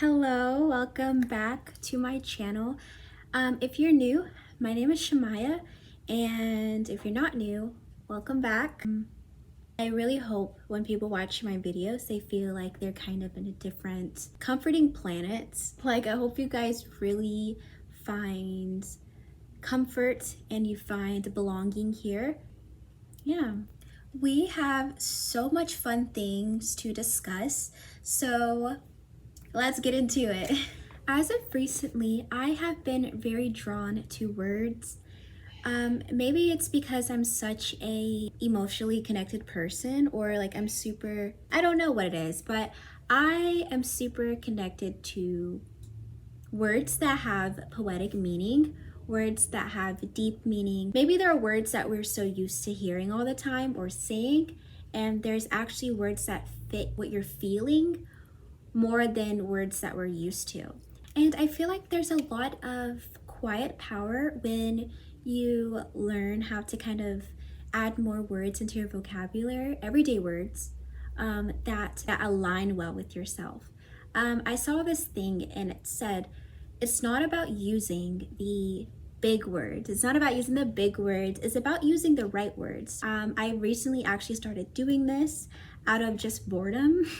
Hello, welcome back to my channel. If you're new, my name is Sha'Mya, and if you're not new, welcome back. I really hope when people watch my videos, they feel like they're kind of in a different, comforting planet. Like, I hope you guys really find comfort and you find belonging here. Yeah. We have so much fun things to discuss, so let's get into it. As of recently, I have been very drawn to words. Maybe it's because I'm such a emotionally connected person, or like I don't know what it is, but I am super connected to words that have poetic meaning, words that have deep meaning. Maybe there are words that we're so used to hearing all the time or saying, and there's actually words that fit what you're feeling more than words that we're used to. And I feel like there's a lot of quiet power when you learn how to kind of add more words into your vocabulary, everyday words that align well with yourself. I saw this thing and it said, it's not about using the big words. It's not about using the big words. It's about using the right words. I recently actually started doing this out of just boredom.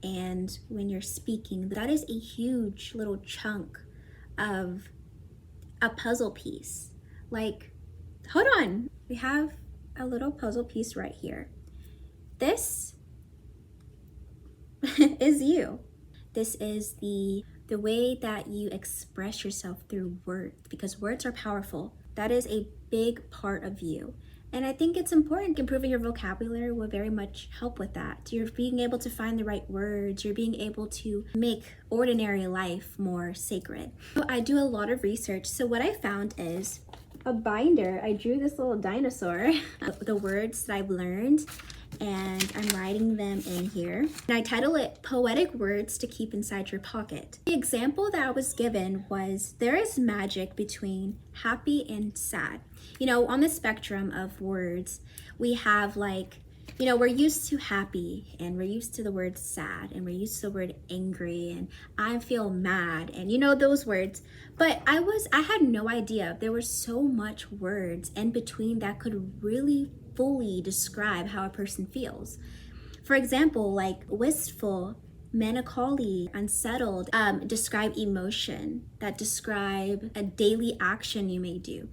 And when you're speaking, that is a huge little chunk of a puzzle piece. Like, hold on, we have a little puzzle piece right here. This is you. This is the way that you express yourself through words, because words are powerful. That is a big part of you. And I think it's important. Improving your vocabulary will very much help with that. You're being able to find the right words. You're being able to make ordinary life more sacred. So I do a lot of research. So what I found is a binder. I drew this little dinosaur, the words that I've learned, and I'm writing them in here. And I title it Poetic Words to Keep Inside Your Pocket. The example that I was given was, there is magic between happy and sad. You know, on the spectrum of words, we have like, you know, we're used to happy and we're used to the word sad and we're used to the word angry and I feel mad and you know those words. But I had no idea there were so much words in between that could really fully describe how a person feels. For example, like wistful, melancholy, unsettled, describe emotion, that describe a daily action you may do.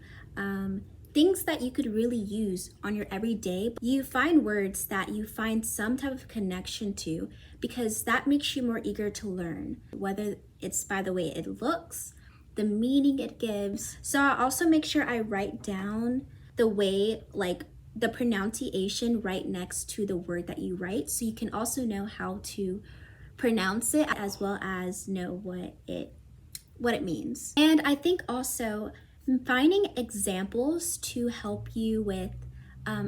Things that you could really use on your everyday. You find words that you find some type of connection to, because that makes you more eager to learn, whether it's by the way it looks, the meaning it gives. So I also make sure I write down the way, like the pronunciation right next to the word that you write, so you can also know how to pronounce it as well as know what it means. And I think also finding examples to help you with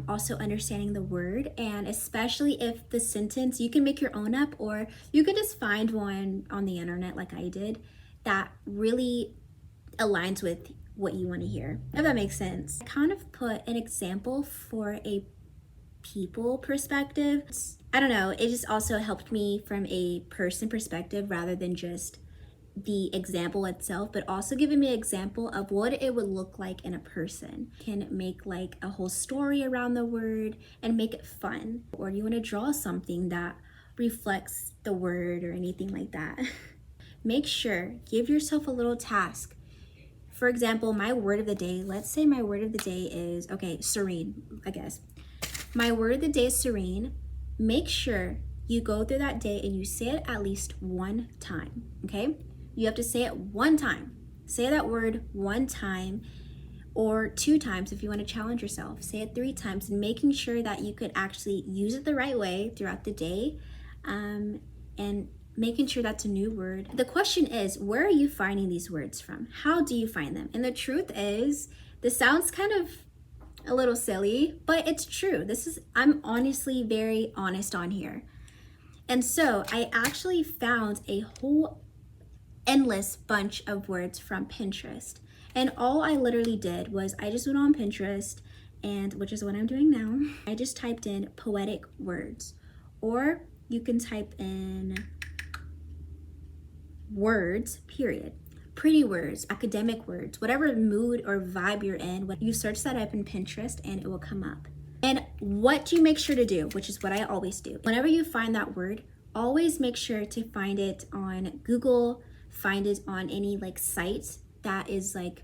also understanding the word, and especially if the sentence, you can make your own up or you can just find one on the internet like I did that really aligns with what you want to hear, if that makes sense. I kind of put an example for a people perspective. I don't know, it just also helped me from a person perspective rather than just the example itself, but also giving me an example of what it would look like in a person. Can make like a whole story around the word and make it fun. Or you want to draw something that reflects the word or anything like that. Make sure, give yourself a little task. For example, my word of the day, let's say my word of the day is, okay, serene, I guess. My word of the day is serene. Make sure you go through that day and you say it at least one time, okay? You have to say it one time. Say that word one time or two times if you want to challenge yourself. Say it 3 times, and making sure that you could actually use it the right way throughout the day, and making sure that's a new word. The question is, where are you finding these words from? How do you find them? And the truth is, this sounds kind of a little silly, but it's true. I'm honestly very honest on here. And so I actually found a whole endless bunch of words from Pinterest. And all I literally did was I just went on Pinterest, and which is what I'm doing now. I just typed in poetic words, or you can type in words, period. Pretty words, academic words, whatever mood or vibe you're in, when you search that up in Pinterest and it will come up. And what do you make sure to do, which is what I always do. Whenever you find that word, always make sure to find it on Google, find it on any like site that is like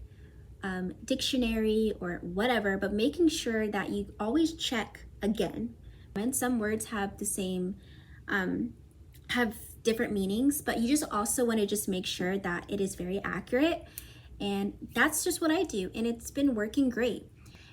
dictionary or whatever, but making sure that you always check again. When some words have the same, have different meanings, but you just also want to just make sure that it is very accurate. And that's just what I do, and it's been working great.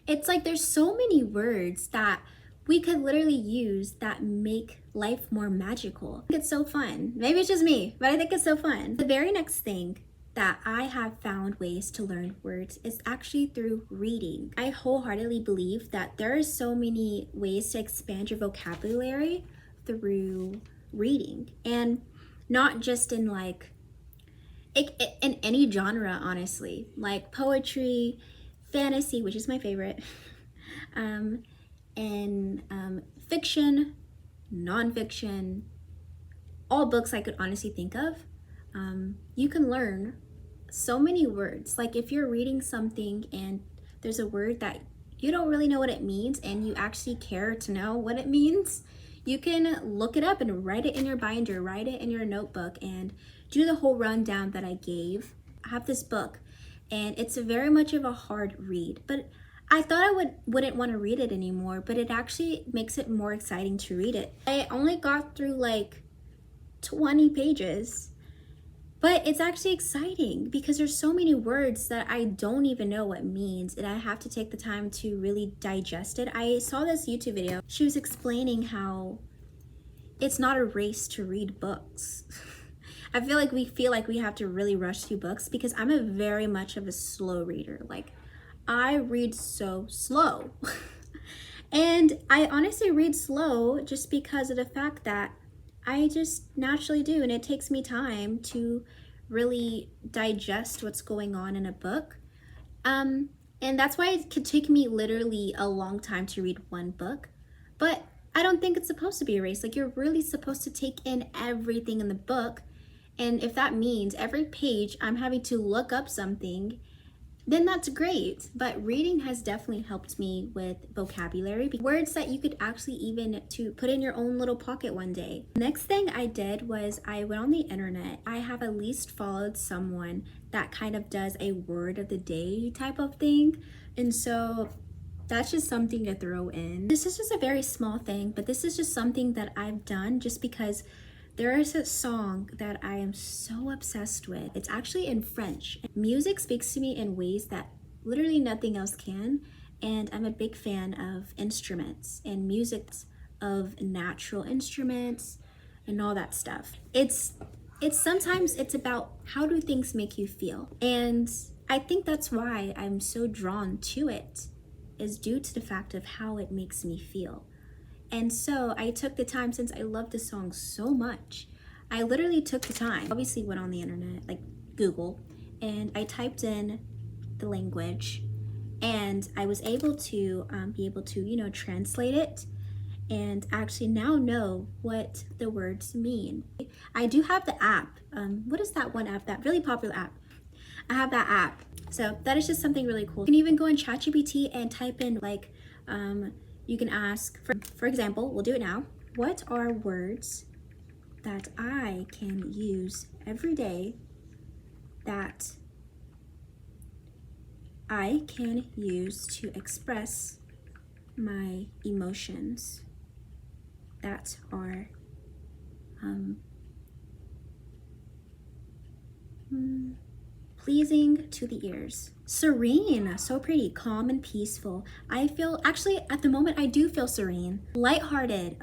It's like there's so many words that we could literally use that make life more magical. I think it's so fun. Maybe it's just me, but I think it's so fun. The very next thing that I have found ways to learn words is actually through reading. I wholeheartedly believe that there are so many ways to expand your vocabulary through reading, and not just in like in any genre, honestly, like poetry, fantasy, which is my favorite, and fiction, nonfiction, all books I could honestly think of. You can learn so many words. Like if you're reading something and there's a word that you don't really know what it means and you actually care to know what it means, you can look it up and write it in your binder, write it in your notebook, and do the whole rundown that I gave. I have this book, and it's very much of a hard read, but I thought I wouldn't want to read it anymore, but it actually makes it more exciting to read it. I only got through like 20 pages, but it's actually exciting because there's so many words that I don't even know what means, and I have to take the time to really digest it. I saw this YouTube video. She was explaining how it's not a race to read books. I feel like we have to really rush through books because I'm a very much of a slow reader. Like I read so slow. And I honestly read slow just because of the fact that I just naturally do, and it takes me time to really digest what's going on in a book. And that's why it could take me literally a long time to read one book. But I don't think it's supposed to be a race. Like you're really supposed to take in everything in the book. And if that means every page I'm having to look up something, then that's great. But reading has definitely helped me with vocabulary, words that you could actually even to put in your own little pocket one day. Next thing I did was I went on the internet. I have at least followed someone that kind of does a word of the day type of thing. And so that's just something to throw in. This is just a very small thing, but this is just something that I've done just because there is a song that I am so obsessed with. It's actually in French. Music speaks to me in ways that literally nothing else can. And I'm a big fan of instruments and music, of natural instruments and all that stuff. It's sometimes it's about how do things make you feel. And I think that's why I'm so drawn to it, is due to the fact of how it makes me feel. And so I took the time, since I love the song so much, I literally took the time, obviously went on the internet, like Google, and I typed in the language, and I was able to translate it and actually now know what the words mean. I do have the app. What is that one app, that really popular app? I have that app. So that is just something really cool. You can even go in ChatGPT and type in like, you can ask, for example, we'll do it now. What are words that I can use every day that I can use to express my emotions that are pleasing to the ears? Serene, so pretty, calm and peaceful. I feel, actually at the moment I do feel serene. Lighthearted,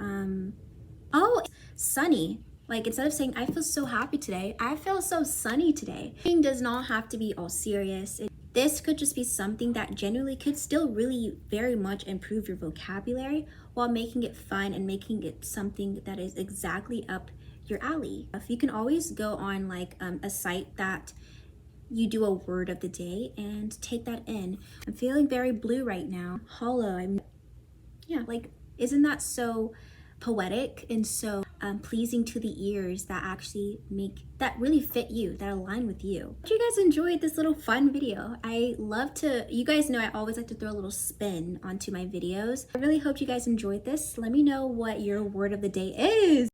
sunny. Like instead of saying I feel so happy today, I feel so sunny today. It does not have to be all serious. This could just be something that genuinely could still really very much improve your vocabulary while making it fun and making it something that is exactly up your alley. If you can always go on like a site that you do a word of the day and take that in. I'm feeling very blue right now, hollow. Like, isn't that so poetic and so pleasing to the ears, that actually that really fit you, that align with you. Hope you guys enjoyed this little fun video. I love to, you guys know I always like to throw a little spin onto my videos. I really hope you guys enjoyed this. Let me know what your word of the day is.